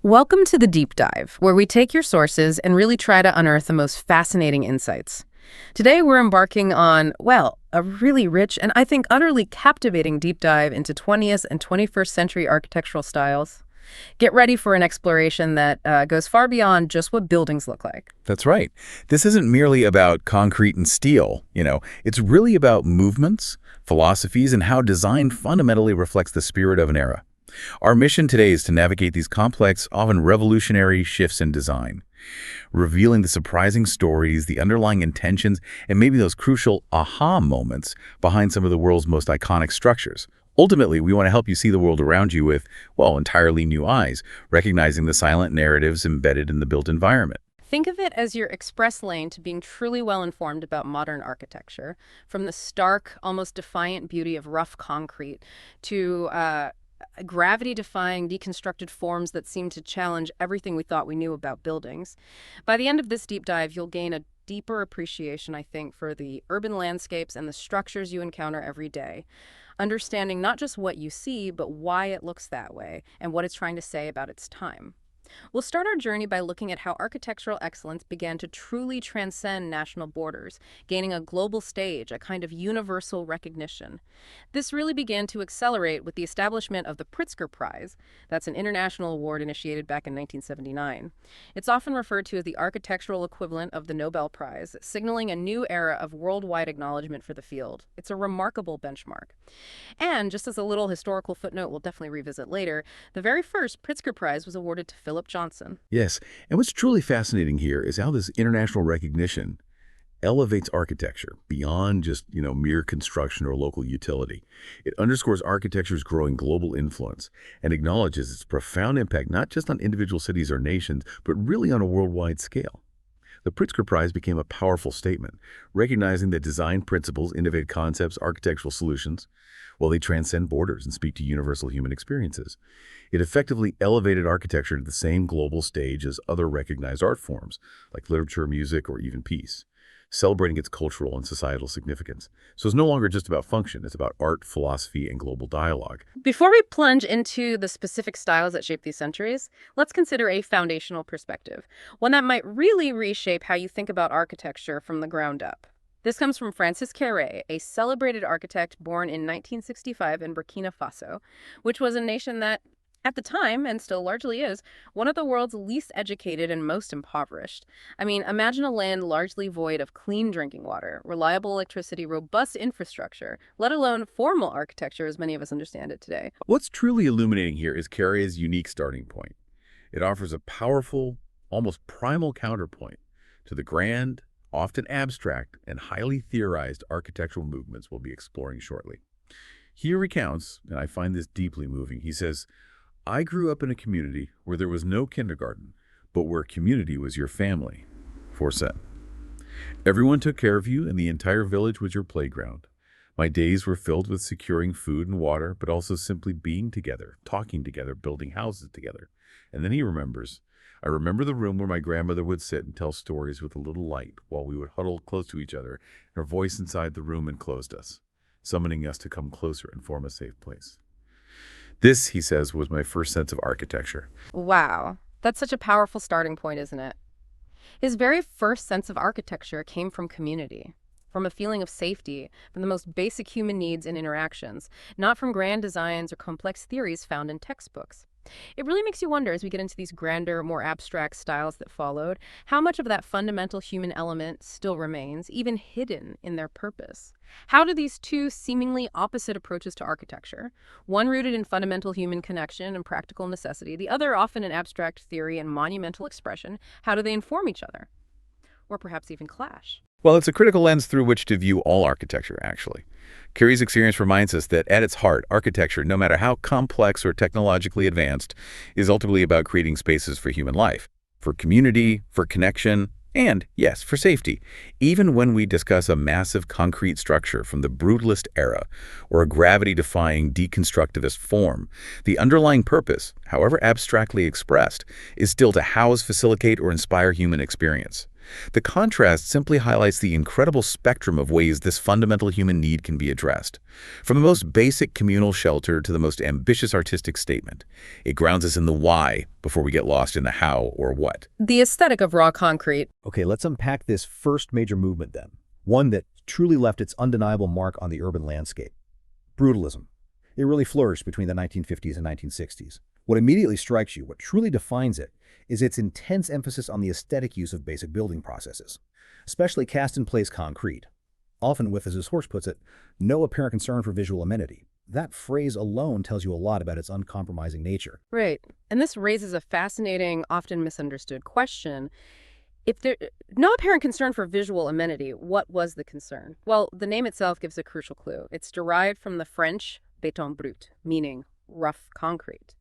Welcome to the Deep Dive, where we take your sources and really try to unearth the most fascinating insights. Today, we're embarking on, well, a really rich and I think utterly captivating deep dive into 20th and 21st century architectural styles. Get ready for an exploration that goes far beyond just what buildings look like. That's right. This isn't merely about concrete and steel, It's really about movements, philosophies, and how design fundamentally reflects the spirit of an era. Our mission today is to navigate these complex, often revolutionary shifts in design, revealing the surprising stories, the underlying intentions, and maybe those crucial aha moments behind some of the world's most iconic structures. Ultimately, we want to help you see the world around you with, well, entirely new eyes, recognizing the silent narratives embedded in the built environment. Think of it as your express lane to being truly well-informed about modern architecture, from the stark, almost defiant beauty of rough concrete to gravity-defying, deconstructed forms that seem to challenge everything we thought we knew about buildings. By the end of this deep dive, you'll gain a deeper appreciation, I think, for the urban landscapes and the structures you encounter every day, understanding not just what you see, but why it looks that way and what it's trying to say about its time. We'll start our journey by looking at how architectural excellence began to truly transcend national borders, gaining a global stage, a kind of universal recognition. This really began to accelerate with the establishment of the Pritzker Prize. That's an international award initiated back in 1979. It's often referred to as the architectural equivalent of the Nobel Prize, signaling a new era of worldwide acknowledgement for the field. It's a remarkable benchmark. And just as a little historical footnote we'll definitely revisit later, the very first Pritzker Prize was awarded to Philip Johnson. Yes, and what's truly fascinating here is how this international recognition elevates architecture beyond just, mere construction or local utility. It underscores architecture's growing global influence and acknowledges its profound impact not just on individual cities or nations, but really on a worldwide scale. The Pritzker Prize became a powerful statement, recognizing that design principles, innovative concepts, architectural solutions, they transcend borders and speak to universal human experiences. It effectively elevated architecture to the same global stage as other recognized art forms, like literature, music, or even peace, celebrating its cultural and societal significance. So it's no longer just about function, it's about art, philosophy, and global dialogue. Before we plunge into the specific styles that shaped these centuries, let's consider a foundational perspective, one that might really reshape how you think about architecture from the ground up. This comes from Francis Kéré, a celebrated architect born in 1965 in Burkina Faso, which was a nation that, at the time, and still largely is, one of the world's least educated and most impoverished. I mean, imagine a land largely void of clean drinking water, reliable electricity, robust infrastructure, let alone formal architecture as many of us understand it today. What's truly illuminating here is Kéré's unique starting point. It offers a powerful, almost primal counterpoint to the grand, often abstract, and highly theorized architectural movements we'll be exploring shortly. He recounts, and I find this deeply moving, he says, "I grew up in a community where there was no kindergarten, but where community was your family." Forset. "Everyone took care of you, and the entire village was your playground. My days were filled with securing food and water, but also simply being together, talking together, building houses together." And then he remembers, "I remember the room where my grandmother would sit and tell stories with a little light while we would huddle close to each other, and her voice inside the room enclosed us, summoning us to come closer and form a safe place." This, he says, was my first sense of architecture. Wow, that's such a powerful starting point, isn't it? His very first sense of architecture came from community, from a feeling of safety, from the most basic human needs and interactions, not from grand designs or complex theories found in textbooks. It really makes you wonder, as we get into these grander, more abstract styles that followed, how much of that fundamental human element still remains, even hidden in their purpose. How do these two seemingly opposite approaches to architecture, one rooted in fundamental human connection and practical necessity, the other often in abstract theory and monumental expression, how do they inform each other? Or perhaps even clash? Well, it's a critical lens through which to view all architecture, actually. Kéré's experience reminds us that at its heart, architecture, no matter how complex or technologically advanced, is ultimately about creating spaces for human life, for community, for connection, and, yes, for safety. Even when we discuss a massive concrete structure from the Brutalist era or a gravity-defying deconstructivist form, the underlying purpose, however abstractly expressed, is still to house, facilitate, or inspire human experience. The contrast simply highlights the incredible spectrum of ways this fundamental human need can be addressed. From the most basic communal shelter to the most ambitious artistic statement, it grounds us in the why before we get lost in the how or what. The aesthetic of raw concrete. Okay, let's unpack this first major movement then, one that truly left its undeniable mark on the urban landscape. Brutalism. It really flourished between the 1950s and 1960s. What immediately strikes you, what truly defines it, is its intense emphasis on the aesthetic use of basic building processes, especially cast-in-place concrete, often with, as his horse puts it, no apparent concern for visual amenity. That phrase alone tells you a lot about its uncompromising nature. Right. And this raises a fascinating, often misunderstood question. If there no apparent concern for visual amenity, what was the concern? Well, the name itself gives a crucial clue. It's derived from the French béton brut, meaning rough concrete.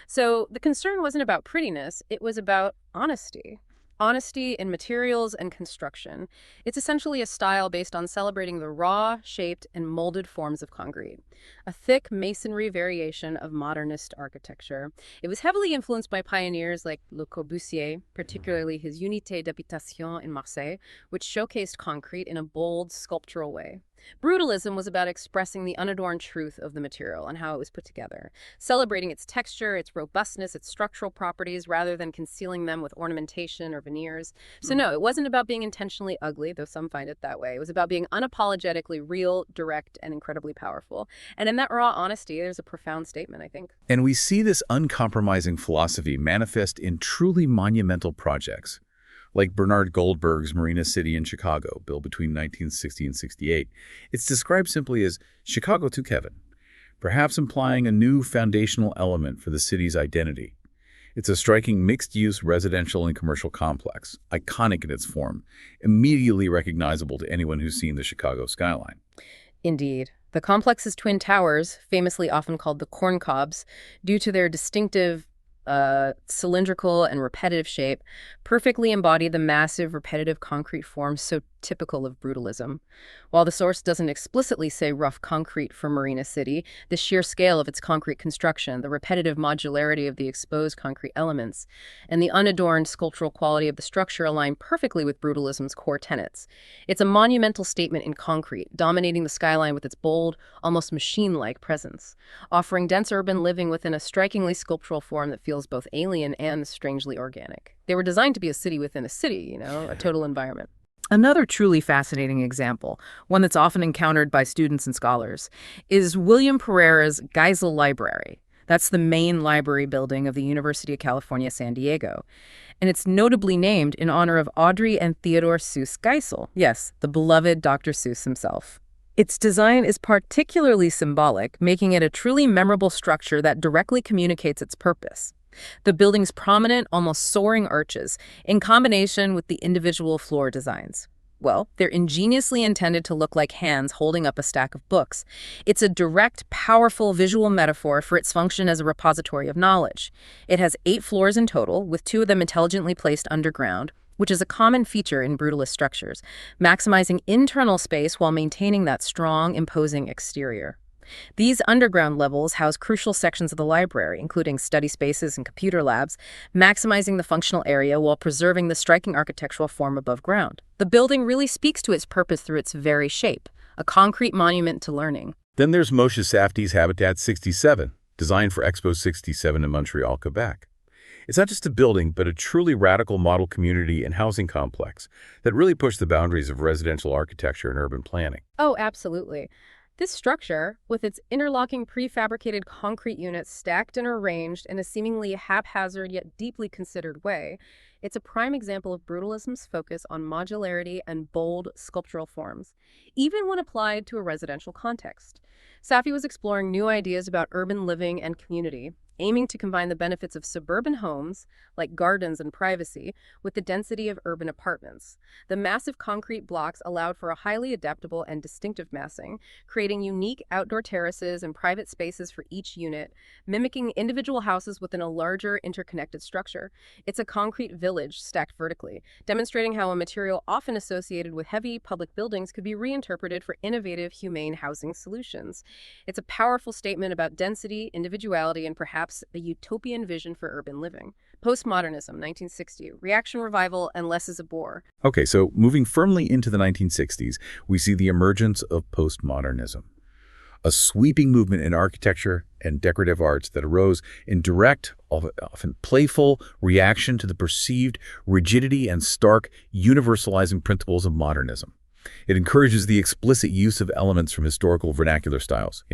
So the concern wasn't about prettiness, it was about honesty. Honesty in materials and construction. It's essentially a style based on celebrating the raw, shaped, and molded forms of concrete. A thick masonry variation of modernist architecture. It was heavily influenced by pioneers like Le Corbusier, particularly his Unité d'habitation in Marseille, which showcased concrete in a bold, sculptural way. Brutalism was about expressing the unadorned truth of the material and how it was put together, celebrating its texture, its robustness, its structural properties, rather than concealing them with ornamentation or veneers. So no, it wasn't about being intentionally ugly, though some find it that way. It was about being unapologetically real, direct, and incredibly powerful. And in that raw honesty, there's a profound statement, I think. And we see this uncompromising philosophy manifest in truly monumental projects, like Bernard Goldberg's Marina City in Chicago, built between 1960 and 68. It's described simply as Chicago to Kevin, perhaps implying a new foundational element for the city's identity. It's a striking mixed-use residential and commercial complex, iconic in its form, immediately recognizable to anyone who's seen the Chicago skyline. Indeed. The complex's twin towers, famously often called the corn cobs, due to their distinctive cylindrical and repetitive shape, perfectly embody the massive, repetitive concrete forms so typical of brutalism. While the source doesn't explicitly say rough concrete for Marina City, the sheer scale of its concrete construction, the repetitive modularity of the exposed concrete elements, and the unadorned sculptural quality of the structure align perfectly with brutalism's core tenets. It's a monumental statement in concrete, dominating the skyline with its bold, almost machine-like presence, offering dense urban living within a strikingly sculptural form that feels both alien and strangely organic. They were designed to be a city within a city, a total environment. Another truly fascinating example, one that's often encountered by students and scholars, is William Pereira's Geisel Library. That's the main library building of the University of California, San Diego. And it's notably named in honor of Audrey and Theodore Seuss Geisel. Yes, the beloved Dr. Seuss himself. Its design is particularly symbolic, making it a truly memorable structure that directly communicates its purpose. The building's prominent, almost soaring arches, in combination with the individual floor designs. Well, they're ingeniously intended to look like hands holding up a stack of books. It's a direct, powerful visual metaphor for its function as a repository of knowledge. It has 8 floors in total, with 2 of them intelligently placed underground, which is a common feature in brutalist structures, maximizing internal space while maintaining that strong, imposing exterior. These underground levels house crucial sections of the library, including study spaces and computer labs, maximizing the functional area while preserving the striking architectural form above ground. The building really speaks to its purpose through its very shape, a concrete monument to learning. Then there's Moshe Safdie's Habitat 67, designed for Expo 67 in Montreal, Quebec. It's not just a building, but a truly radical model community and housing complex that really pushed the boundaries of residential architecture and urban planning. Oh, absolutely. This structure, with its interlocking prefabricated concrete units stacked and arranged in a seemingly haphazard yet deeply considered way, it's a prime example of brutalism's focus on modularity and bold sculptural forms, even when applied to a residential context. Safdie was exploring new ideas about urban living and community, aiming to combine the benefits of suburban homes, like gardens and privacy, with the density of urban apartments. The massive concrete blocks allowed for a highly adaptable and distinctive massing, creating unique outdoor terraces and private spaces for each unit, mimicking individual houses within a larger, interconnected structure. It's a concrete village stacked vertically, demonstrating how a material often associated with heavy public buildings could be reinterpreted for innovative, humane housing solutions. It's a powerful statement about density, individuality, and perhaps perhaps a utopian vision for urban living. Postmodernism, 1960, reaction revival, and less is a bore. Okay, so moving firmly into the 1960s, we see the emergence of postmodernism, a sweeping movement in architecture and decorative arts that arose in direct, often playful, reaction to the perceived rigidity and stark, universalizing principles of modernism. It encourages the explicit use of elements from historical vernacular styles,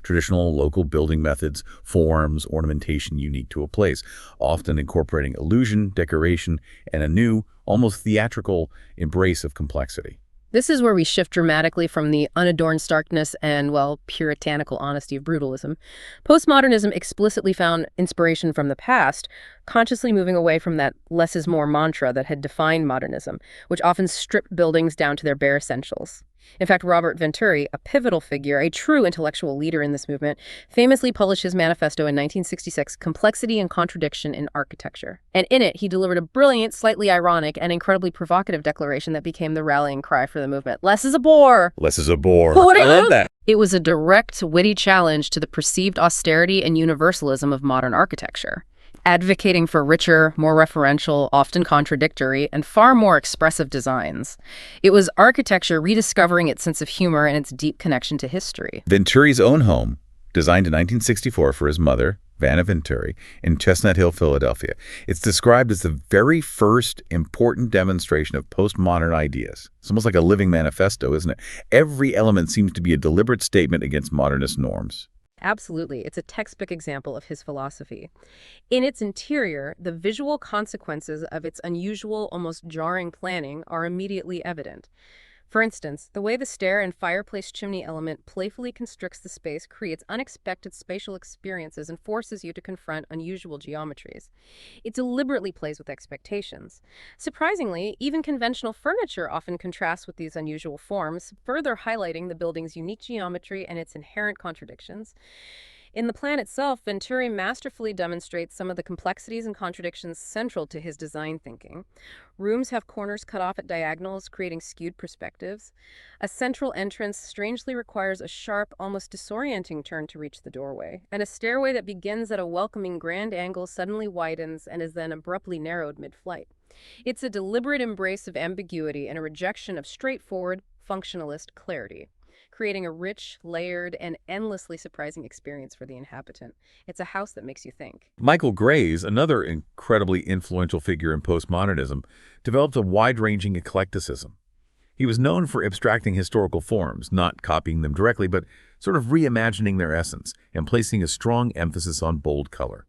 traditional local building methods, forms, ornamentation unique to a place, often incorporating illusion, decoration, and a new, almost theatrical embrace of complexity. This is where we shift dramatically from the unadorned starkness and, well, puritanical honesty of brutalism. Postmodernism explicitly found inspiration from the past, consciously moving away from that less is more mantra that had defined modernism, which often stripped buildings down to their bare essentials. In fact, Robert Venturi, a pivotal figure, a true intellectual leader in this movement, famously published his manifesto in 1966, Complexity and Contradiction in Architecture. And in it, he delivered a brilliant, slightly ironic, and incredibly provocative declaration that became the rallying cry for the movement. Less is a bore! Less is a bore. What I love that. It was a direct, witty challenge to the perceived austerity and universalism of modern architecture, advocating for richer, more referential, often contradictory, and far more expressive designs. It was architecture rediscovering its sense of humor and its deep connection to history. Venturi's own home, designed in 1964 for his mother, Vanna Venturi, in Chestnut Hill, Philadelphia. It's described as the very first important demonstration of postmodern ideas. It's almost like a living manifesto, isn't it? Every element seems to be a deliberate statement against modernist norms. Absolutely. It's a textbook example of his philosophy. In its interior, the visual consequences of its unusual, almost jarring planning are immediately evident. For instance, the way the stair and fireplace chimney element playfully constricts the space creates unexpected spatial experiences and forces you to confront unusual geometries. It deliberately plays with expectations. Surprisingly, even conventional furniture often contrasts with these unusual forms, further highlighting the building's unique geometry and its inherent contradictions. In the plan itself, Venturi masterfully demonstrates some of the complexities and contradictions central to his design thinking. Rooms have corners cut off at diagonals, creating skewed perspectives. A central entrance strangely requires a sharp, almost disorienting turn to reach the doorway. And a stairway that begins at a welcoming grand angle suddenly widens and is then abruptly narrowed mid-flight. It's a deliberate embrace of ambiguity and a rejection of straightforward, functionalist clarity, creating a rich, layered, and endlessly surprising experience for the inhabitant. It's a house that makes you think. Michael Graves, another incredibly influential figure in postmodernism, developed a wide-ranging eclecticism. He was known for abstracting historical forms, not copying them directly, but sort of reimagining their essence and placing a strong emphasis on bold color.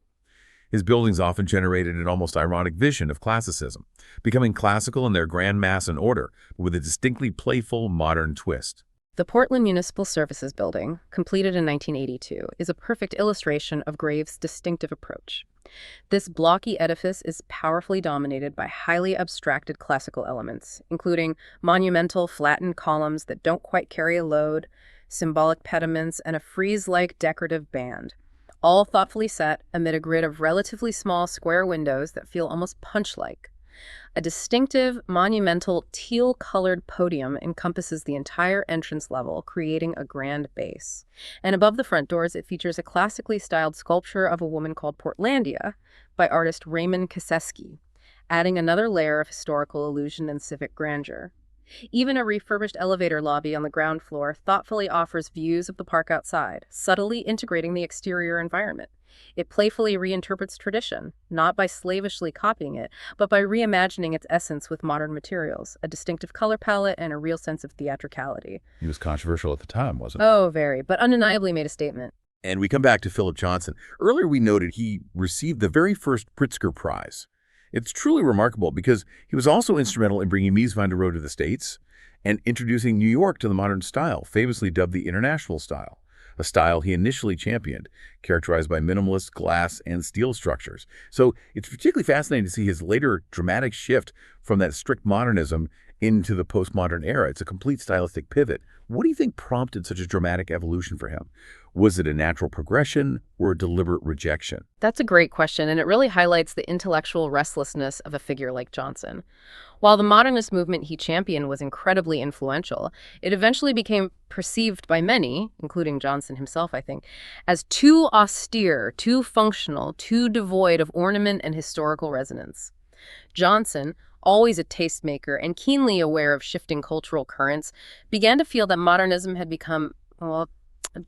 His buildings often generated an almost ironic vision of classicism, becoming classical in their grand mass and order, but with a distinctly playful, modern twist. The Portland Municipal Services Building, completed in 1982, is a perfect illustration of Graves' distinctive approach. This blocky edifice is powerfully dominated by highly abstracted classical elements, including monumental, flattened columns that don't quite carry a load, symbolic pediments, and a frieze-like decorative band, all thoughtfully set amid a grid of relatively small square windows that feel almost punch-like. A distinctive, monumental, teal-colored podium encompasses the entire entrance level, creating a grand base. And above the front doors, it features a classically styled sculpture of a woman called Portlandia by artist Raymond Kaseski, adding another layer of historical illusion and civic grandeur. Even a refurbished elevator lobby on the ground floor thoughtfully offers views of the park outside, subtly integrating the exterior environment. It playfully reinterprets tradition, not by slavishly copying it, but by reimagining its essence with modern materials, a distinctive color palette, and a real sense of theatricality. He was controversial at the time, wasn't he? Oh, very, but undeniably made a statement. And we come back to Philip Johnson. Earlier we noted he received the very first Pritzker Prize. It's truly remarkable because he was also instrumental in bringing Mies van der Rohe to the States and introducing New York to the modern style, famously dubbed the International style, a style he initially championed, characterized by minimalist glass and steel structures. So it's particularly fascinating to see his later dramatic shift from that strict modernism into the postmodern era. It's a complete stylistic pivot. What do you think prompted such a dramatic evolution for him? Was it a natural progression or a deliberate rejection? That's a great question, and it really highlights the intellectual restlessness of a figure like Johnson. While the modernist movement he championed was incredibly influential, it eventually became perceived by many, including Johnson himself, I think, as too austere, too functional, too devoid of ornament and historical resonance. Johnson, always a tastemaker and keenly aware of shifting cultural currents, began to feel that modernism had become, well,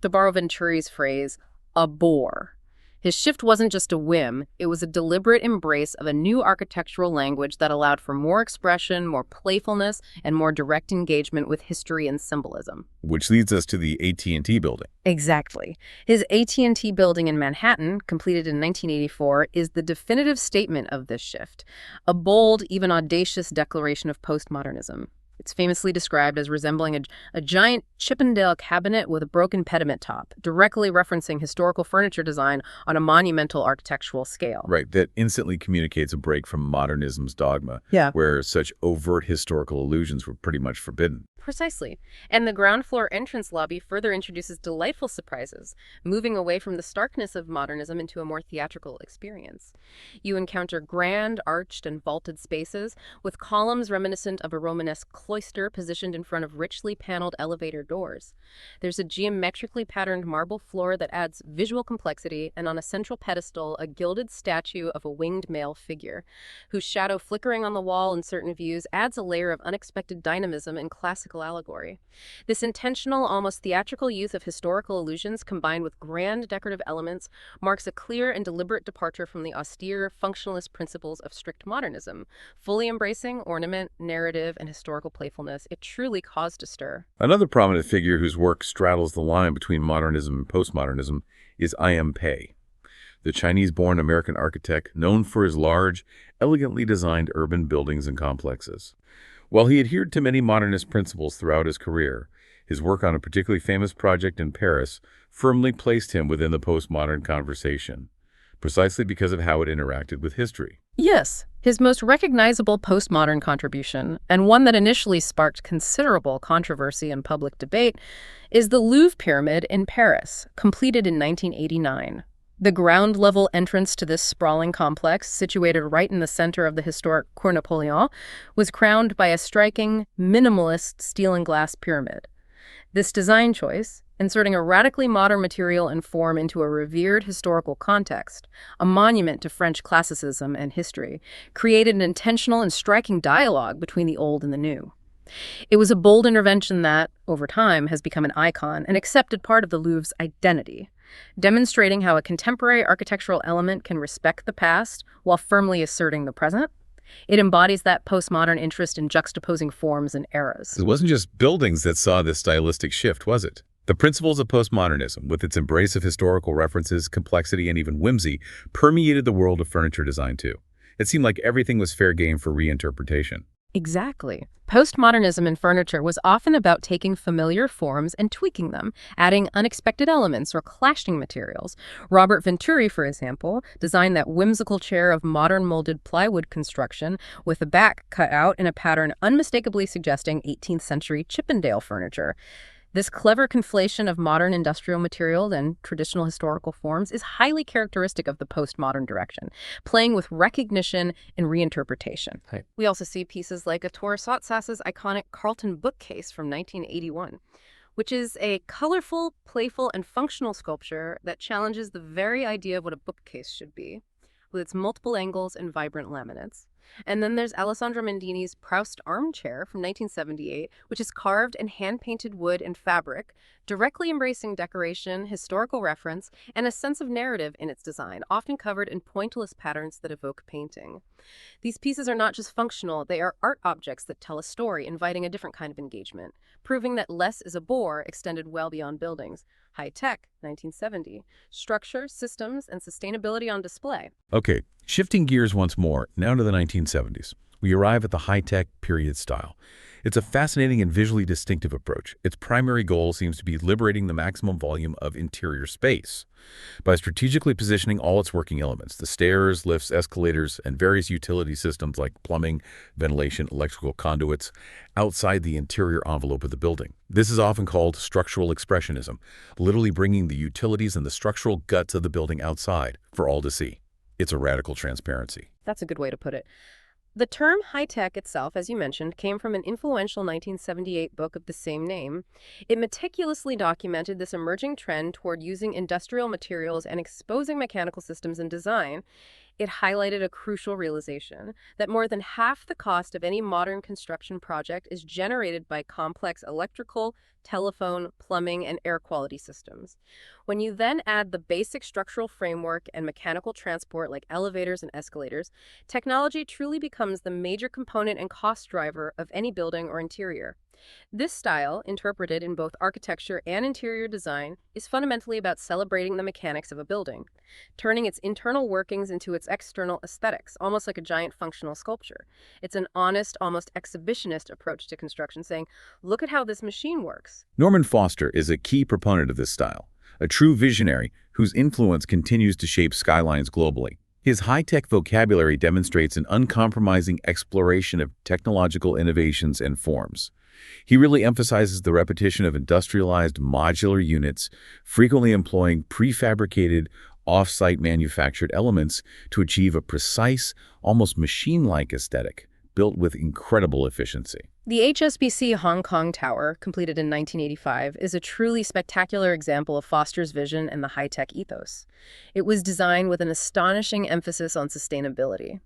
to borrow Venturi's phrase, a bore. His shift wasn't just a whim, it was a deliberate embrace of a new architectural language that allowed for more expression, more playfulness, and more direct engagement with history and symbolism. Which leads us to the AT&T building. Exactly. His AT&T building in Manhattan, completed in 1984, is the definitive statement of this shift, a bold, even audacious declaration of postmodernism. It's famously described as resembling a giant Chippendale cabinet with a broken pediment top, directly referencing historical furniture design on a monumental architectural scale. Right, that instantly communicates a break from modernism's dogma, Yeah. where such overt historical allusions were pretty much forbidden. Precisely. And the ground floor entrance lobby further introduces delightful surprises, moving away from the starkness of modernism into a more theatrical experience. You encounter grand, arched, and vaulted spaces, with columns reminiscent of a Romanesque cloister positioned in front of richly paneled elevator doors. There's a geometrically patterned marble floor that adds visual complexity, and on a central pedestal, a gilded statue of a winged male figure, whose shadow flickering on the wall in certain views adds a layer of unexpected dynamism and classical allegory. This intentional, almost theatrical use of historical allusions combined with grand decorative elements marks a clear and deliberate departure from the austere, functionalist principles of strict modernism. Fully embracing ornament, narrative, and historical playfulness, it truly caused a stir. Another prominent figure whose work straddles the line between modernism and postmodernism is I.M. Pei, the Chinese-born American architect known for his large, elegantly designed urban buildings and complexes. While he adhered to many modernist principles throughout his career, his work on a particularly famous project in Paris firmly placed him within the postmodern conversation, precisely because of how it interacted with history. Yes, his most recognizable postmodern contribution, and one that initially sparked considerable controversy and public debate, is the Louvre Pyramid in Paris, completed in 1989. The ground-level entrance to this sprawling complex, situated right in the center of the historic Cour Napoleon, was crowned by a striking, minimalist steel and glass pyramid. This design choice, inserting a radically modern material and form into a revered historical context, a monument to French classicism and history, created an intentional and striking dialogue between the old and the new. It was a bold intervention that, over time, has become an icon, an accepted part of the Louvre's identity, demonstrating how a contemporary architectural element can respect the past while firmly asserting the present. It embodies that postmodern interest in juxtaposing forms and eras. It wasn't just buildings that saw this stylistic shift, was it? The principles of postmodernism, with its embrace of historical references, complexity, and even whimsy, permeated the world of furniture design too. It seemed like everything was fair game for reinterpretation. Exactly. Postmodernism in furniture was often about taking familiar forms and tweaking them, adding unexpected elements or clashing materials. Robert Venturi, for example, designed that whimsical chair of modern molded plywood construction with the back cut out in a pattern unmistakably suggesting 18th century Chippendale furniture. This clever conflation of modern industrial materials and traditional historical forms is highly characteristic of the postmodern direction, playing with recognition and reinterpretation. Right. We also see pieces like Ettore Sottsass's iconic Carlton bookcase from 1981, which is a colorful, playful, and functional sculpture that challenges the very idea of what a bookcase should be, with its multiple angles and vibrant laminates. And then there's Alessandro Mendini's Proust armchair from 1978, which is carved in hand-painted wood and fabric, directly embracing decoration, historical reference, and a sense of narrative in its design, often covered in pointillist patterns that evoke painting. These pieces are not just functional, they are art objects that tell a story, inviting a different kind of engagement, proving that less is a bore extended well beyond buildings. High-tech, 1970. Structure, systems, and sustainability on display. Okay, shifting gears once more, now to the 1970s. We arrive at the high-tech period style. It's a fascinating and visually distinctive approach. Its primary goal seems to be liberating the maximum volume of interior space by strategically positioning all its working elements, the stairs, lifts, escalators, and various utility systems like plumbing, ventilation, electrical conduits, outside the interior envelope of the building. This is often called structural expressionism, literally bringing the utilities and the structural guts of the building outside for all to see. It's a radical transparency. That's a good way to put it. The term high-tech itself, as you mentioned, came from an influential 1978 book of the same name. It meticulously documented this emerging trend toward using industrial materials and exposing mechanical systems in design. It highlighted a crucial realization that more than half the cost of any modern construction project is generated by complex electrical, telephone, plumbing, and air quality systems. When you then add the basic structural framework and mechanical transport like elevators and escalators, technology truly becomes the major component and cost driver of any building or interior. This style, interpreted in both architecture and interior design, is fundamentally about celebrating the mechanics of a building, turning its internal workings into its external aesthetics, almost like a giant functional sculpture. It's an honest, almost exhibitionist approach to construction, saying, look at how this machine works. Norman Foster is a key proponent of this style, a true visionary whose influence continues to shape skylines globally. His high-tech vocabulary demonstrates an uncompromising exploration of technological innovations and forms. He really emphasizes the repetition of industrialized modular units, frequently employing prefabricated, off-site manufactured elements to achieve a precise, almost machine-like aesthetic, built with incredible efficiency. The HSBC Hong Kong Tower, completed in 1985, is a truly spectacular example of Foster's vision and the high-tech ethos. It was designed with an astonishing emphasis on sustainability.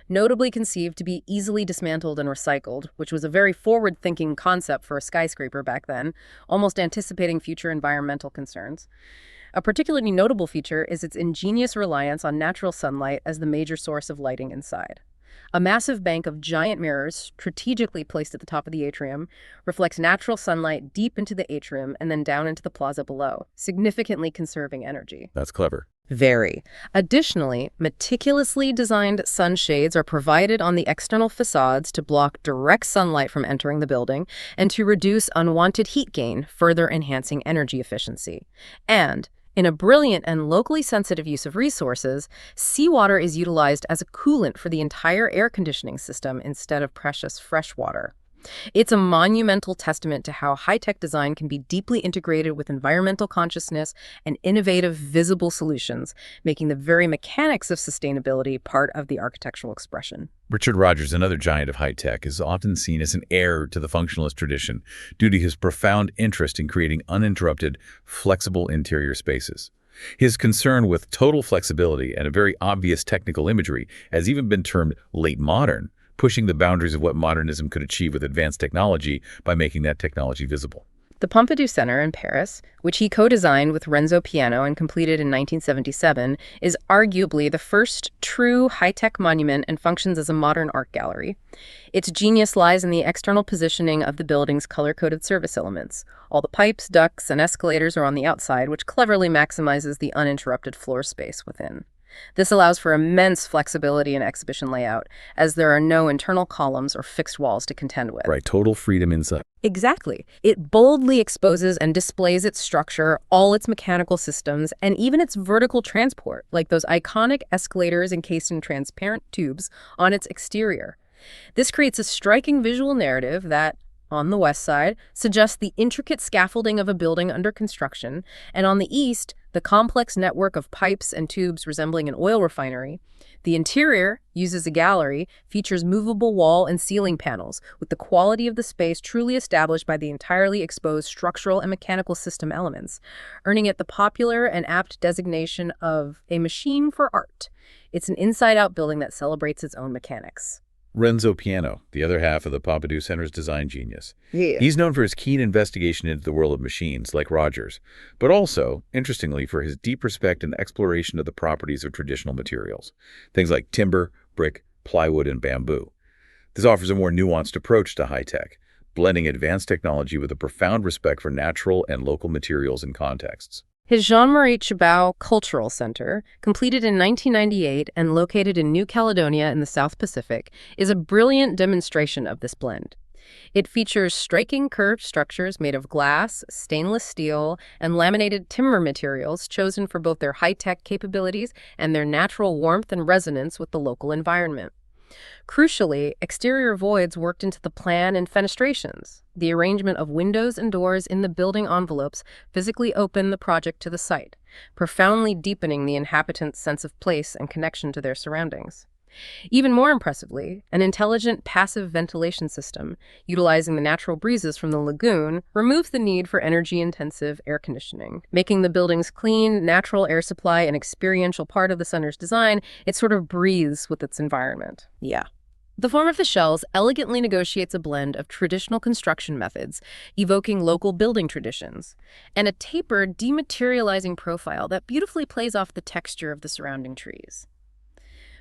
Notably conceived to be easily dismantled and recycled, which was a very forward-thinking concept for a skyscraper back then, almost anticipating future environmental concerns. A particularly notable feature is its ingenious reliance on natural sunlight as the major source of lighting inside. A massive bank of giant mirrors, strategically placed at the top of the atrium, reflects natural sunlight deep into the atrium and then down into the plaza below, significantly conserving energy. That's clever. Very. Additionally, meticulously designed sunshades are provided on the external facades to block direct sunlight from entering the building and to reduce unwanted heat gain, further enhancing energy efficiency. And, in a brilliant and locally sensitive use of resources, seawater is utilized as a coolant for the entire air conditioning system instead of precious fresh water. It's a monumental testament to how high-tech design can be deeply integrated with environmental consciousness and innovative, visible solutions, making the very mechanics of sustainability part of the architectural expression. Richard Rogers, another giant of high-tech, is often seen as an heir to the functionalist tradition due to his profound interest in creating uninterrupted, flexible interior spaces. His concern with total flexibility and a very obvious technical imagery has even been termed late modern, pushing the boundaries of what modernism could achieve with advanced technology by making that technology visible. The Pompidou Center in Paris, which he co-designed with Renzo Piano and completed in 1977, is arguably the first true high-tech monument and functions as a modern art gallery. Its genius lies in the external positioning of the building's color-coded service elements. All the pipes, ducts, and escalators are on the outside, which cleverly maximizes the uninterrupted floor space within. This allows for immense flexibility in exhibition layout, as there are no internal columns or fixed walls to contend with. Right, total freedom inside. Exactly. It boldly exposes and displays its structure, all its mechanical systems, and even its vertical transport, like those iconic escalators encased in transparent tubes on its exterior. This creates a striking visual narrative that, on the west side, suggests the intricate scaffolding of a building under construction, and on the east, the complex network of pipes and tubes resembling an oil refinery. The interior uses a gallery, features movable wall and ceiling panels, with the quality of the space truly established by the entirely exposed structural and mechanical system elements, earning it the popular and apt designation of a machine for art. It's an inside-out building that celebrates its own mechanics. Renzo Piano, the other half of the Pompidou Center's design genius. Yeah. He's known for his keen investigation into the world of machines, like Rogers, but also, interestingly, for his deep respect and exploration of the properties of traditional materials, things like timber, brick, plywood, and bamboo. This offers a more nuanced approach to high-tech, blending advanced technology with a profound respect for natural and local materials and contexts. His Jean-Marie Tjibaou Cultural Center, completed in 1998 and located in New Caledonia in the South Pacific, is a brilliant demonstration of this blend. It features striking curved structures made of glass, stainless steel, and laminated timber materials chosen for both their high-tech capabilities and their natural warmth and resonance with the local environment. Crucially, exterior voids worked into the plan and fenestrations. The arrangement of windows and doors in the building envelopes physically open the project to the site, profoundly deepening the inhabitants' sense of place and connection to their surroundings. Even more impressively, an intelligent passive ventilation system, utilizing the natural breezes from the lagoon, removes the need for energy-intensive air conditioning. Making the building's clean, natural air supply an experiential part of the center's design, it sort of breathes with its environment. Yeah. The form of the shells elegantly negotiates a blend of traditional construction methods, evoking local building traditions, and a tapered, dematerializing profile that beautifully plays off the texture of the surrounding trees.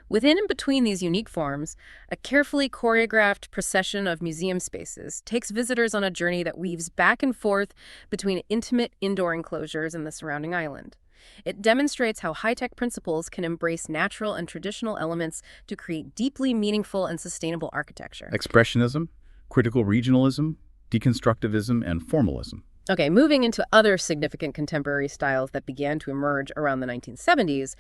Within and between these unique forms, a carefully choreographed procession of museum spaces takes visitors on a journey that weaves back and forth between intimate indoor enclosures and the surrounding island. It demonstrates how high-tech principles can embrace natural and traditional elements to create deeply meaningful and sustainable architecture. Expressionism, critical regionalism, deconstructivism, and formalism. Okay, moving into other significant contemporary styles that began to emerge around the 1970s,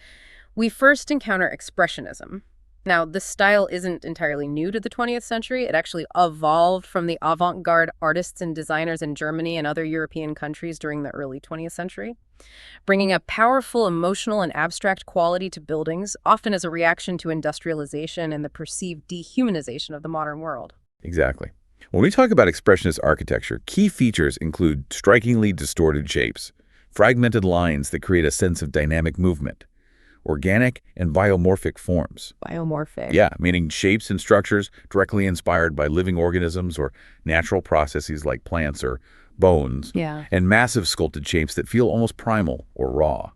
we first encounter Expressionism. Now, this style isn't entirely new to the 20th century. It actually evolved from the avant-garde artists and designers in Germany and other European countries during the early 20th century, bringing a powerful emotional and abstract quality to buildings, often as a reaction to industrialization and the perceived dehumanization of the modern world. Exactly. When we talk about Expressionist architecture, key features include strikingly distorted shapes, fragmented lines that create a sense of dynamic movement, organic and biomorphic forms. Biomorphic. Yeah, meaning shapes and structures directly inspired by living organisms or natural processes like plants or bones, Yeah. and massive sculpted shapes that feel almost primal or raw.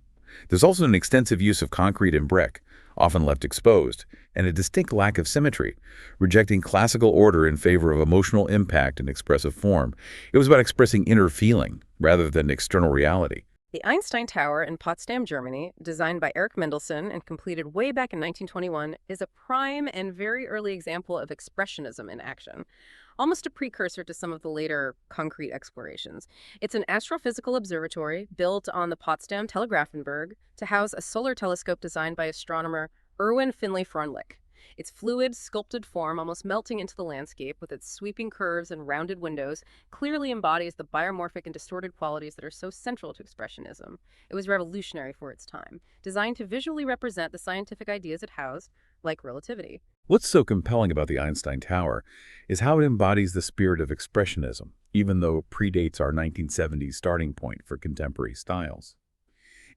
There's also an extensive use of concrete and brick, often left exposed, and a distinct lack of symmetry, rejecting classical order in favor of emotional impact and expressive form. It was about expressing inner feeling rather than external reality. The Einstein Tower in Potsdam, Germany, designed by Erich Mendelsohn and completed way back in 1921, is a prime and very early example of Expressionism in action, almost a precursor to some of the later concrete explorations. It's an astrophysical observatory built on the Potsdam Telegrafenberg to house a solar telescope designed by astronomer Erwin Finlay Freundlich. Its fluid, sculpted form, almost melting into the landscape with its sweeping curves and rounded windows, clearly embodies the biomorphic and distorted qualities that are so central to Expressionism. It was revolutionary for its time, designed to visually represent the scientific ideas it housed, like relativity. What's so compelling about the Einstein Tower is how it embodies the spirit of Expressionism, even though it predates our 1970s starting point for contemporary styles.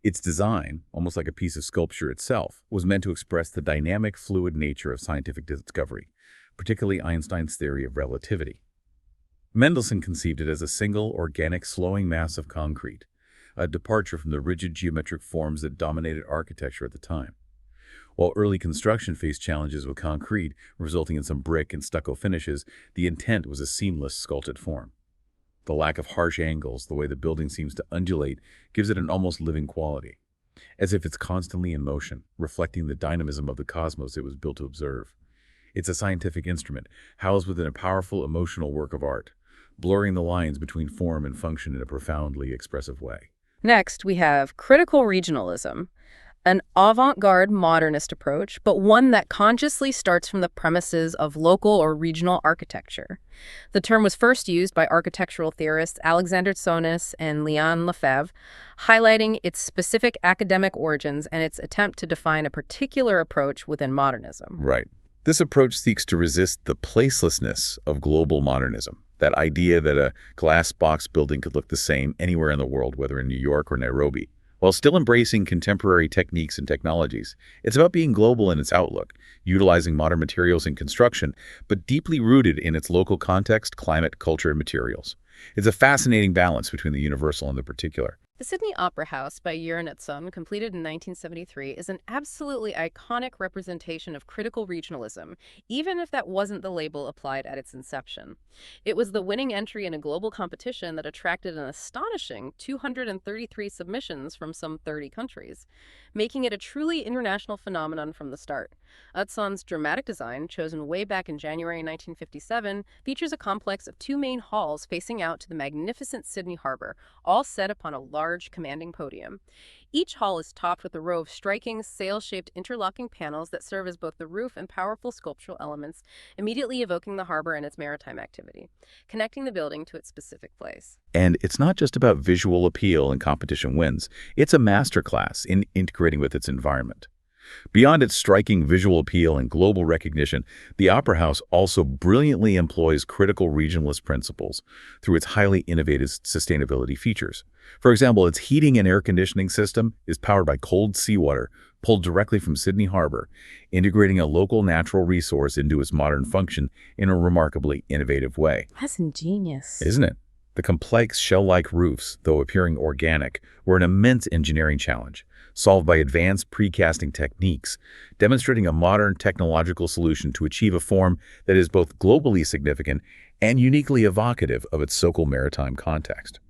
Its design, almost like a piece of sculpture itself, was meant to express the dynamic, fluid nature of scientific discovery, particularly Einstein's theory of relativity. Mendelssohn conceived it as a single, organic, slowing mass of concrete, a departure from the rigid geometric forms that dominated architecture at the time. While early construction faced challenges with concrete, resulting in some brick and stucco finishes, the intent was a seamless, sculpted form. The lack of harsh angles, the way the building seems to undulate, gives it an almost living quality, as if it's constantly in motion, reflecting the dynamism of the cosmos it was built to observe. It's a scientific instrument, housed within a powerful emotional work of art, blurring the lines between form and function in a profoundly expressive way. Next, we have critical regionalism, an avant-garde modernist approach, but one that consciously starts from the premises of local or regional architecture. The term was first used by architectural theorists Alexander Tsonis and Leon Lefebvre, highlighting its specific academic origins and its attempt to define a particular approach within modernism. Right. This approach seeks to resist the placelessness of global modernism, that idea that a glass box building could look the same anywhere in the world, whether in New York or Nairobi. While still embracing contemporary techniques and technologies, it's about being global in its outlook, utilizing modern materials in construction, but deeply rooted in its local context, climate, culture, and materials. It's a fascinating balance between the universal and the particular. The Sydney Opera House by Uranetson, completed in 1973, is an absolutely iconic representation of critical regionalism, even if that wasn't the label applied at its inception. It was the winning entry in a global competition that attracted an astonishing 233 submissions from some 30 countries, making it a truly international phenomenon from the start. Utzon's dramatic design, chosen way back in January 1957, features a complex of two main halls facing out to the magnificent Sydney Harbor, all set upon a large, commanding podium. Each hall is topped with a row of striking, sail-shaped interlocking panels that serve as both the roof and powerful sculptural elements, immediately evoking the harbor and its maritime activity, connecting the building to its specific place. And it's not just about visual appeal and competition wins. It's a masterclass in integrating with its environment. Beyond its striking visual appeal and global recognition, the Opera House also brilliantly employs critical regionalist principles through its highly innovative sustainability features. For example, its heating and air conditioning system is powered by cold seawater pulled directly from Sydney Harbor, integrating a local natural resource into its modern function in a remarkably innovative way. That's ingenious. Isn't it? The complex shell-like roofs, though appearing organic, were an immense engineering challenge, solved by advanced precasting techniques, demonstrating a modern technological solution to achieve a form that is both globally significant and uniquely evocative of its so-called maritime context.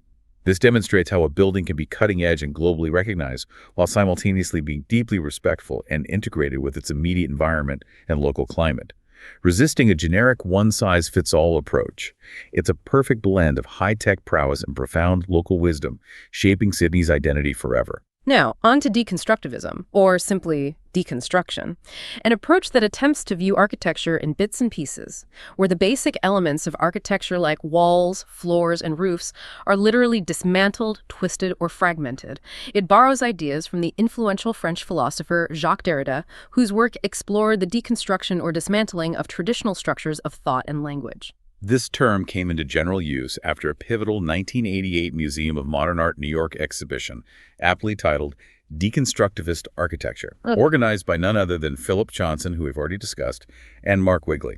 This demonstrates how a building can be cutting-edge and globally recognized while simultaneously being deeply respectful and integrated with its immediate environment and local climate. Resisting a generic one-size-fits-all approach, it's a perfect blend of high-tech prowess and profound local wisdom, shaping Sydney's identity forever. Now, on to deconstructivism, or simply deconstruction, an approach that attempts to view architecture in bits and pieces, where the basic elements of architecture like walls, floors, and roofs are literally dismantled, twisted, or fragmented. It borrows ideas from the influential French philosopher Jacques Derrida, whose work explored the deconstruction or dismantling of traditional structures of thought and language. This term came into general use after a pivotal 1988 Museum of Modern Art New York exhibition, aptly titled Deconstructivist Architecture, organized by none other than Philip Johnson, who we've already discussed, and Mark Wigley.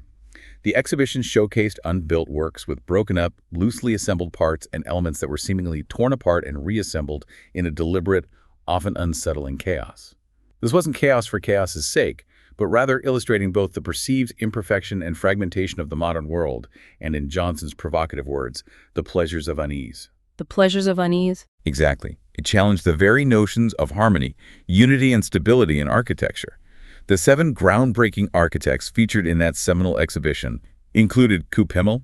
The exhibition showcased unbuilt works with broken up, loosely assembled parts and elements that were seemingly torn apart and reassembled in a deliberate, often unsettling chaos. This wasn't chaos for chaos's sake, but rather illustrating both the perceived imperfection and fragmentation of the modern world, and in Johnson's provocative words, the pleasures of unease. The pleasures of unease? Exactly. It challenged the very notions of harmony, unity, and stability in architecture. The 7 groundbreaking architects featured in that seminal exhibition included Koop Himmel,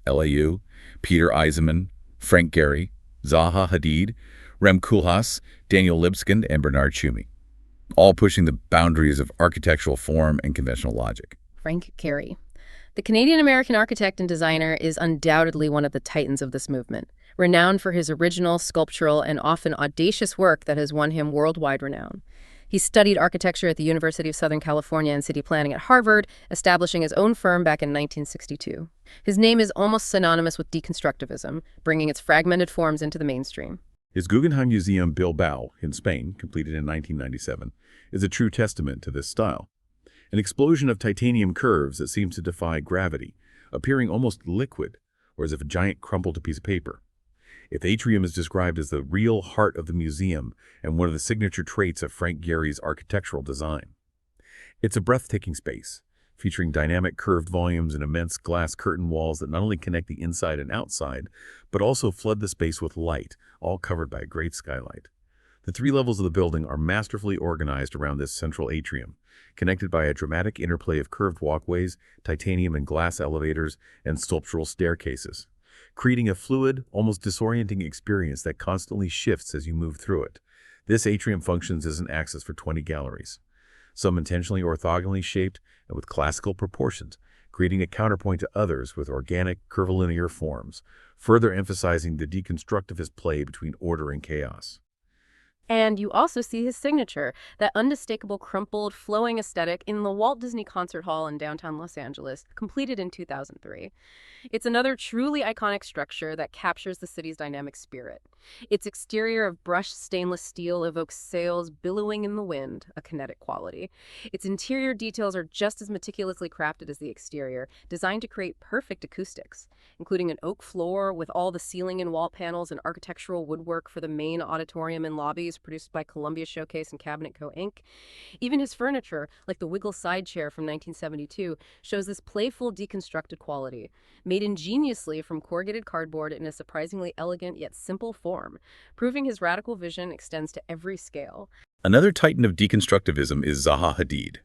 LAU, Peter Eisenman, Frank Gehry, Zaha Hadid, Rem Koolhaas, Daniel Libeskind, and Bernard Tschumi, all pushing the boundaries of architectural form and conventional logic. Frank Kéré. The Canadian-American architect and designer is undoubtedly one of the titans of this movement, renowned for his original, sculptural, and often audacious work that has won him worldwide renown. He studied architecture at the University of Southern California and city planning at Harvard, establishing his own firm back in 1962. His name is almost synonymous with deconstructivism, bringing its fragmented forms into the mainstream. His Guggenheim Museum Bilbao in Spain, completed in 1997, is a true testament to this style. An explosion of titanium curves that seems to defy gravity, appearing almost liquid, or as if a giant crumpled a piece of paper. Its atrium is described as the real heart of the museum and one of the signature traits of Frank Gehry's architectural design. It's a breathtaking space, featuring dynamic curved volumes and immense glass curtain walls that not only connect the inside and outside, but also flood the space with light, all covered by a great skylight. The 3 levels of the building are masterfully organized around this central atrium, connected by a dramatic interplay of curved walkways, titanium and glass elevators, and sculptural staircases, creating a fluid, almost disorienting experience that constantly shifts as you move through it. This atrium functions as an axis for 20 galleries, some intentionally orthogonally shaped and with classical proportions, creating a counterpoint to others with organic, curvilinear forms, further emphasizing the deconstructivist play between order and chaos. And you also see his signature, that unmistakable crumpled, flowing aesthetic in the Walt Disney Concert Hall in downtown Los Angeles, completed in 2003. It's another truly iconic structure that captures the city's dynamic spirit. Its exterior of brushed stainless steel evokes sails billowing in the wind, a kinetic quality. Its interior details are just as meticulously crafted as the exterior, designed to create perfect acoustics, including an oak floor with all the ceiling and wall panels and architectural woodwork for the main auditorium and lobbies produced by Columbia Showcase and Cabinet Co. Inc. Even his furniture, like the Wiggle side chair from 1972, shows this playful, deconstructed quality, made ingeniously from corrugated cardboard in a surprisingly elegant yet simple form, proving his radical vision extends to every scale. Another titan of deconstructivism is Zaha Hadid,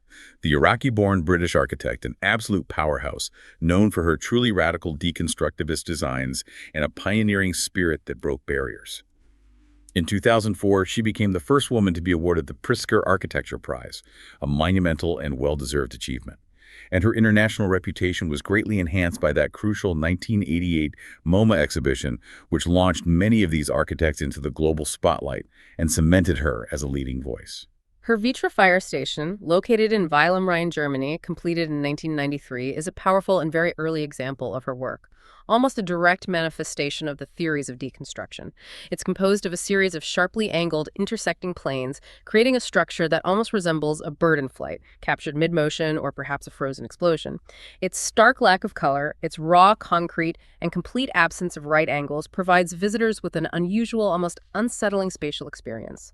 the Iraqi-born British architect, an absolute powerhouse, known for her truly radical deconstructivist designs and a pioneering spirit that broke barriers. In 2004, she became the first woman to be awarded the Pritzker Architecture Prize, a monumental and well-deserved achievement. And her international reputation was greatly enhanced by that crucial 1988 MoMA exhibition, which launched many of these architects into the global spotlight and cemented her as a leading voice. Her Vitra fire station, located in Weil am Rhein, Germany, completed in 1993, is a powerful and very early example of her work, almost a direct manifestation of the theories of deconstruction. It's composed of a series of sharply angled, intersecting planes, creating a structure that almost resembles a bird in flight, captured mid-motion or perhaps a frozen explosion. Its stark lack of color, its raw concrete, and complete absence of right angles provides visitors with an unusual, almost unsettling spatial experience,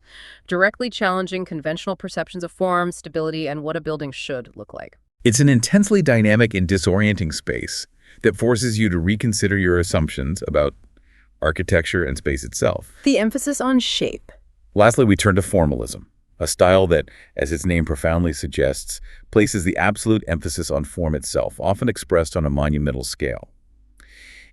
directly challenging conventional perceptions of form, stability, and what a building should look like. It's an intensely dynamic and disorienting space that forces you to reconsider your assumptions about architecture and space itself. The emphasis on shape. Lastly, we turn to formalism, a style that, as its name profoundly suggests, places the absolute emphasis on form itself, often expressed on a monumental scale.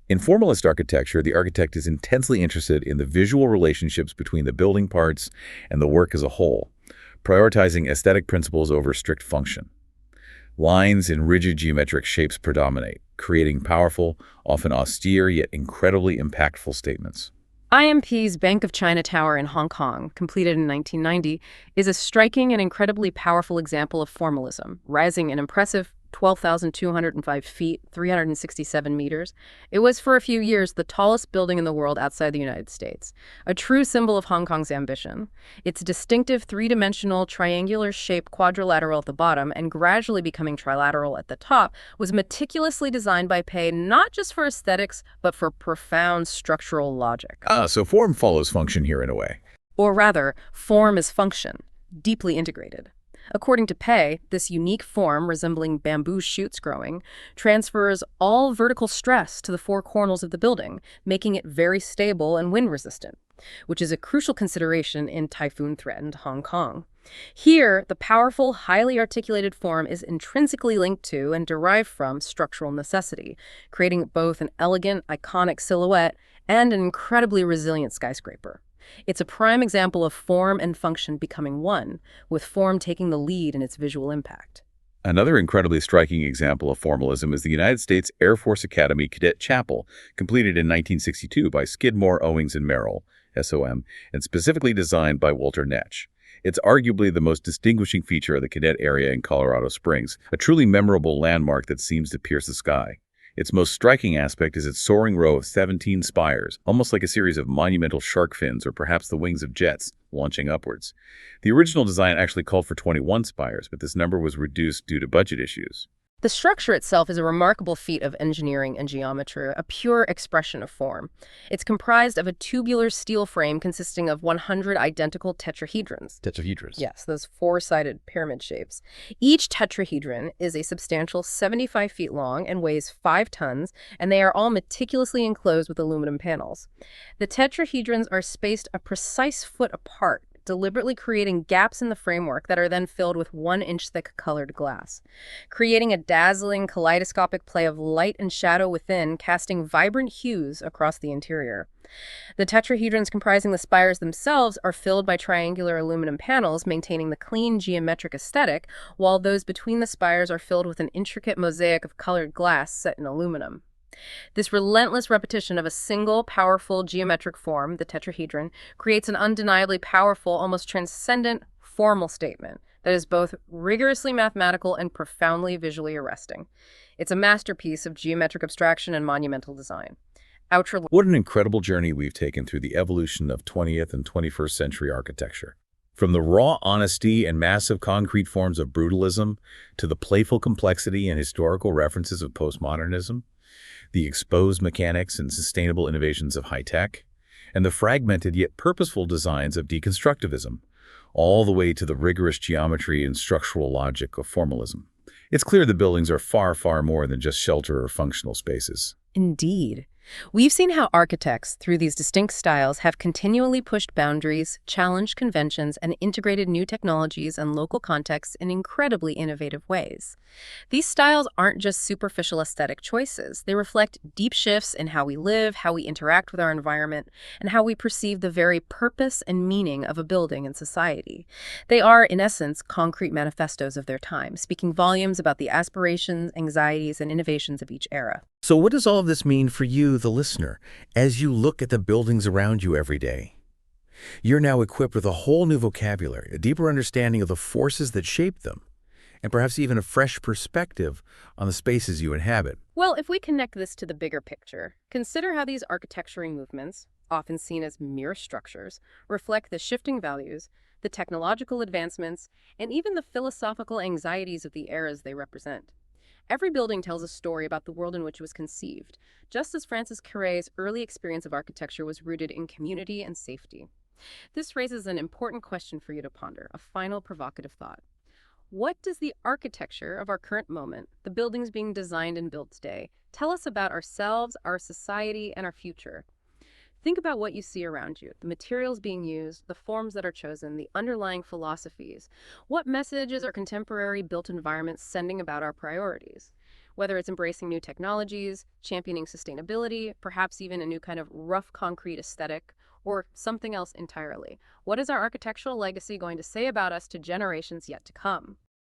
In formalist architecture, the architect is intensely interested in the visual relationships between the building parts and the work as a whole, prioritizing aesthetic principles over strict function. Lines and rigid geometric shapes predominate, creating powerful, often austere, yet incredibly impactful statements. IMP's Bank of China Tower in Hong Kong, completed in 1990, is a striking and incredibly powerful example of formalism, rising an impressive 12,205 feet, 367 meters. It was for a few years the tallest building in the world outside the United States, a true symbol of Hong Kong's ambition. Its distinctive three-dimensional triangular shape, quadrilateral at the bottom and gradually becoming trilateral at the top, was meticulously designed by Pei not just for aesthetics, but for profound structural logic. So form follows function here in a way. Or rather, form is function, deeply integrated. According to Pei, this unique form, resembling bamboo shoots growing, transfers all vertical stress to the four corners of the building, making it very stable and wind-resistant, which is a crucial consideration in typhoon-threatened Hong Kong. Here, the powerful, highly articulated form is intrinsically linked to and derived from structural necessity, creating both an elegant, iconic silhouette and an incredibly resilient skyscraper. It's a prime example of form and function becoming one, with form taking the lead in its visual impact. Another incredibly striking example of formalism is the United States Air Force Academy Cadet Chapel, completed in 1962 by Skidmore, Owings and Merrill, SOM, and specifically designed by Walter Netsch. It's arguably the most distinguishing feature of the cadet area in Colorado Springs, a truly memorable landmark that seems to pierce the sky. Its most striking aspect is its soaring row of 17 spires, almost like a series of monumental shark fins or perhaps the wings of jets launching upwards. The original design actually called for 21 spires, but this number was reduced due to budget issues. The structure itself is a remarkable feat of engineering and geometry, a pure expression of form. It's comprised of a tubular steel frame consisting of 100 identical tetrahedrons. Tetrahedrons. Yes, those four-sided pyramid shapes. Each tetrahedron is a substantial 75 feet long and weighs 5 tons, and they are all meticulously enclosed with aluminum panels. The tetrahedrons are spaced a precise foot apart, deliberately creating gaps in the framework that are then filled with 1-inch thick colored glass, creating a dazzling kaleidoscopic play of light and shadow within, casting vibrant hues across the interior. The tetrahedrons comprising the spires themselves are filled by triangular aluminum panels, maintaining the clean geometric aesthetic, while those between the spires are filled with an intricate mosaic of colored glass set in aluminum. This relentless repetition of a single, powerful geometric form, the tetrahedron, creates an undeniably powerful, almost transcendent, formal statement that is both rigorously mathematical and profoundly visually arresting. It's a masterpiece of geometric abstraction and monumental design. What an incredible journey we've taken through the evolution of 20th and 21st century architecture. From the raw honesty and massive concrete forms of brutalism to the playful complexity and historical references of postmodernism, the exposed mechanics and sustainable innovations of high-tech, and the fragmented yet purposeful designs of deconstructivism, all the way to the rigorous geometry and structural logic of formalism. It's clear the buildings are far, far more than just shelter or functional spaces. Indeed. We've seen how architects, through these distinct styles, have continually pushed boundaries, challenged conventions, and integrated new technologies and local contexts in incredibly innovative ways. These styles aren't just superficial aesthetic choices. They reflect deep shifts in how we live, how we interact with our environment, and how we perceive the very purpose and meaning of a building and society. They are, in essence, concrete manifestos of their time, speaking volumes about the aspirations, anxieties, and innovations of each era. So what does all of this mean for you, the listener, as you look at the buildings around you every day? You're now equipped with a whole new vocabulary, a deeper understanding of the forces that shape them, and perhaps even a fresh perspective on the spaces you inhabit. Well, if we connect this to the bigger picture, consider how these architectural movements, often seen as mere structures, reflect the shifting values, the technological advancements, and even the philosophical anxieties of the eras they represent. Every building tells a story about the world in which it was conceived, just as Francis Kéré's early experience of architecture was rooted in community and safety. This raises an important question for you to ponder, a final provocative thought. What does the architecture of our current moment, the buildings being designed and built today, tell us about ourselves, our society, and our future? Think about what you see around you, the materials being used, the forms that are chosen, the underlying philosophies. What messages are contemporary built environments sending about our priorities? Whether it's embracing new technologies, championing sustainability, perhaps even a new kind of rough concrete aesthetic, or something else entirely. What is our architectural legacy going to say about us to generations yet to come?